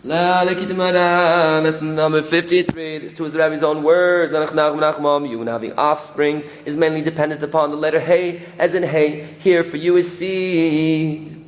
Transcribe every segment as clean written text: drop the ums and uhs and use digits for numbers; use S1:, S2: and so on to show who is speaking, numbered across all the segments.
S1: Lesson number 53. This too is the Rebbe's own word. Nach, nachman, you having offspring is mainly dependent upon the letter hey, as in hey, here for you is seed.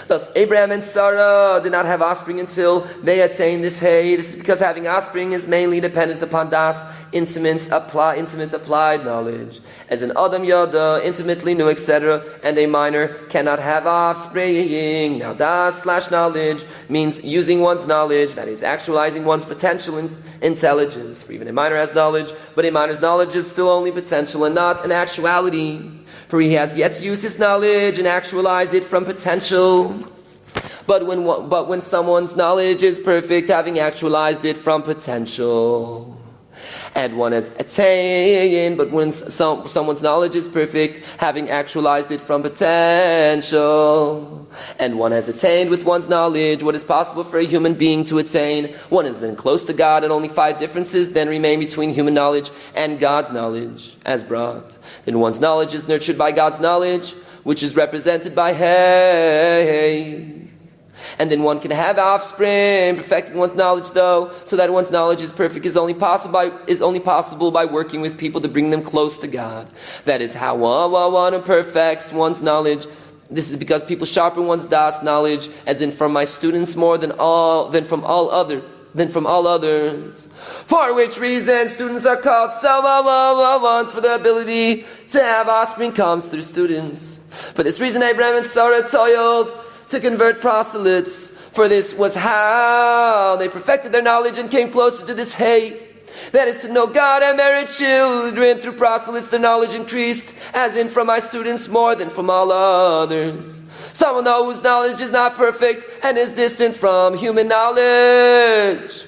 S1: Thus, Abraham and Sarah did not have offspring until they attained this hey. This is because having offspring is mainly dependent upon das, intimate applied knowledge. As an Adam Yada, intimately knew, etc., and a minor cannot have offspring. Now, das / knowledge means using one's knowledge, that is, actualizing one's potential intelligence. For even a minor has knowledge, but a minor's knowledge is still only potential and not an actuality. For he has yet to use his knowledge and actualize it from potential. But when someone's knowledge is perfect, having actualized it from potential, and one has attained, but when someone's knowledge is perfect, having actualized it from potential, and one has attained with one's knowledge what is possible for a human being to attain, one is then close to God, and only 5 differences then remain between human knowledge and God's knowledge, as brought. Then one's knowledge is nurtured by God's knowledge, which is represented by hey. And then one can have offspring. Perfecting one's knowledge, though, so that one's knowledge is perfect, is only possible by working with people to bring them close to God. That is how one perfects one's knowledge. This is because people sharpen one's das knowledge, as in from my students more than from all others. For which reason students are called ones, for the ability to have offspring comes through students. For this reason Abraham and Sarah toiled to convert proselytes, for this was how they perfected their knowledge and came closer to this hey. That is to know God and merit children. Through proselytes their knowledge increased, as in from my students more than from all others. Someone though whose knowledge is not perfect and is distant from human knowledge,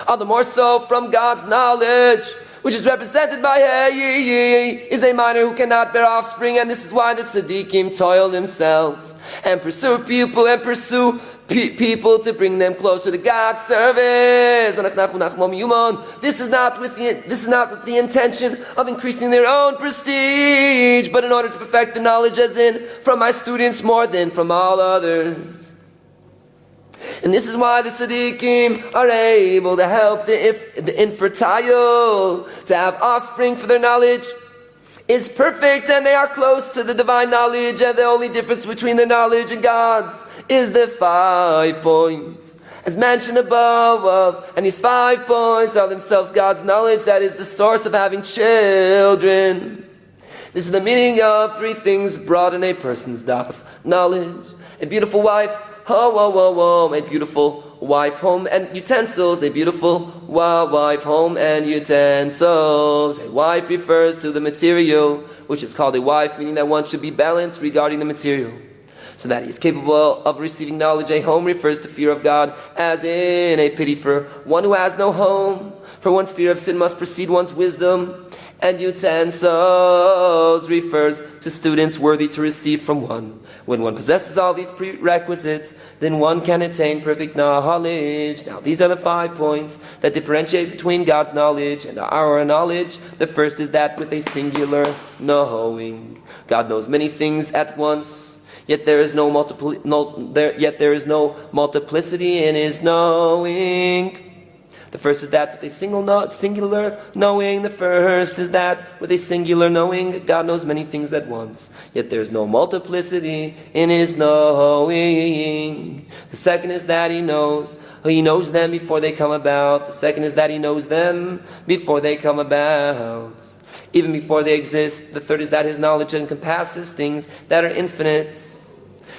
S1: all the more so from God's knowledge, which is represented by hey, is a minor who cannot bear offspring, and this is why the tzaddikim toil themselves and pursue people to bring them closer to God's service. Nach, nachman, meuman. This is not with the intention of increasing their own prestige, but in order to perfect the knowledge, as in from my students more than from all others. And this is why the tzaddikim are able to help the infertile to have offspring, for their knowledge is perfect and they are close to the divine knowledge, and the only difference between their knowledge and God's is the 5 points as mentioned above, and these 5 points are themselves God's knowledge, that is the source of having children. This is the meaning of 3 things brought in a person's das knowledge: a beautiful wife, a beautiful wife, home and utensils, a beautiful wife, home and utensils. A wife refers to the material, which is called a wife, meaning that one should be balanced regarding the material, so that he is capable of receiving knowledge. A home refers to fear of God, as in a pity for one who has no home, for one's fear of sin must precede one's wisdom. And utensils refers to students worthy to receive from one. When one possesses all these prerequisites, then one can attain perfect knowledge. Now these are the 5 points that differentiate between God's knowledge and our knowledge. The first is that with a singular knowing. God knows many things at once, yet there is no multiplicity in his knowing. The first is that with a singular knowing. The first is that with a singular knowing, God knows many things at once, yet there is no multiplicity in his knowing. The second is that he knows them before they come about. The second is that he knows them before they come about, even before they exist. The third is that his knowledge encompasses things that are infinite.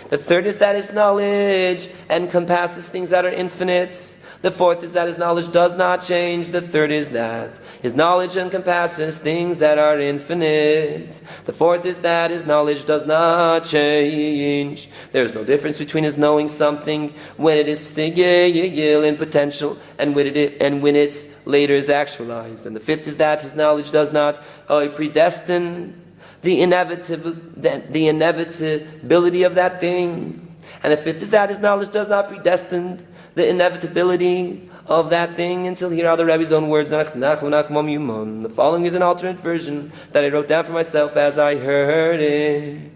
S1: The third is that his knowledge encompasses things that are infinite. The fourth is that his knowledge does not change. The third is that his knowledge encompasses things that are infinite. The fourth is that his knowledge does not change. There is no difference between his knowing something when it is still in potential and when it later is actualized. And the fifth is that his knowledge does not predestine the inevitability of that thing. And the fifth is that his knowledge does not predestine the inevitability of that thing until here are the Rebbe's own words. Nach, nachman, meuman. The following is an alternate version that I wrote down for myself as I heard it.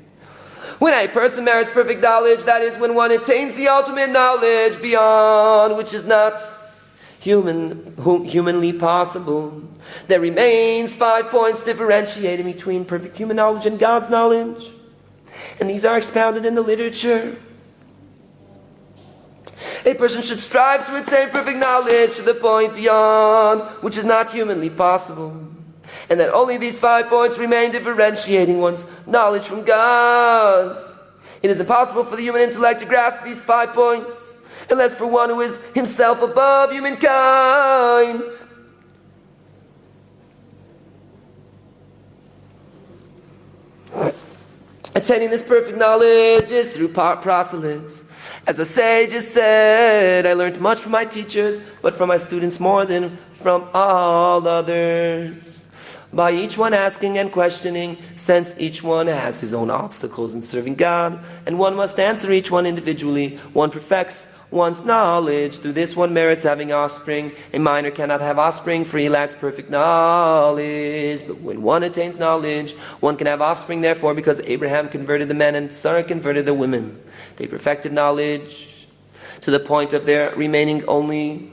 S1: When a person merits perfect knowledge, that is, when one attains the ultimate knowledge beyond which is not humanly possible, there remains 5 points differentiating between perfect human knowledge and God's knowledge. And these are expounded in the literature. A person should strive to attain perfect knowledge to the point beyond which is not humanly possible. And that only these 5 points remain differentiating one's knowledge from God's. It is impossible for the human intellect to grasp these 5 points unless for one who is himself above humankind. Attaining this perfect knowledge is through proselytes. As the sages said, I learned much from my teachers, but from my students more than from all others. By each one asking and questioning, since each one has his own obstacles in serving God, and one must answer each one individually, one perfects one's knowledge. Through this one merits having offspring. A minor cannot have offspring, for he lacks perfect knowledge. But when one attains knowledge, one can have offspring, therefore, because Abraham converted the men and Sarah converted the women. They perfected knowledge to the point of there remaining only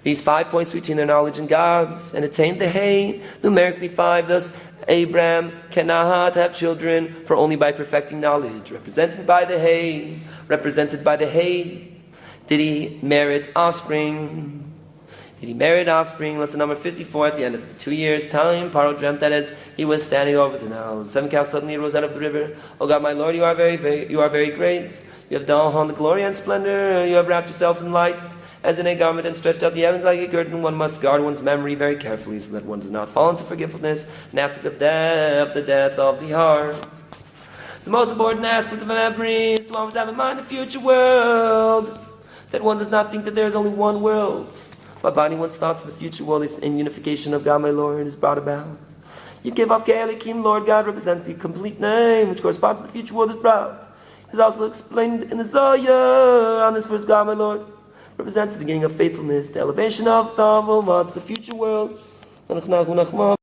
S1: these 5 points between their knowledge and God's, and attained the hay, numerically 5. Thus, Abraham cannot have children, for only by perfecting knowledge, represented by the hay, did he merit offspring. Lesson number 54. At the end of 2 years' time, Paro dreamt that as he was standing over the Nile, 7 cows suddenly rose out of the river. O God, my Lord, you are very great. You have done the glory and splendor. You have wrapped yourself in lights as in a garment and stretched out the heavens like a curtain. One must guard one's memory very carefully so that one does not fall into forgetfulness, an aspect of the death of the heart. The most important aspect of memory is to always have in mind the future world, that one does not think that there is only one world. By binding one's thoughts to the future world in unification of God, my Lord, is brought about. You give up Ke'elikim, Lord God, represents the complete name, which corresponds to the future world is brought. It is also explained in the Zohar on this verse, God, my Lord, represents the beginning of faithfulness, the elevation of the to the future world. Nach, nachma.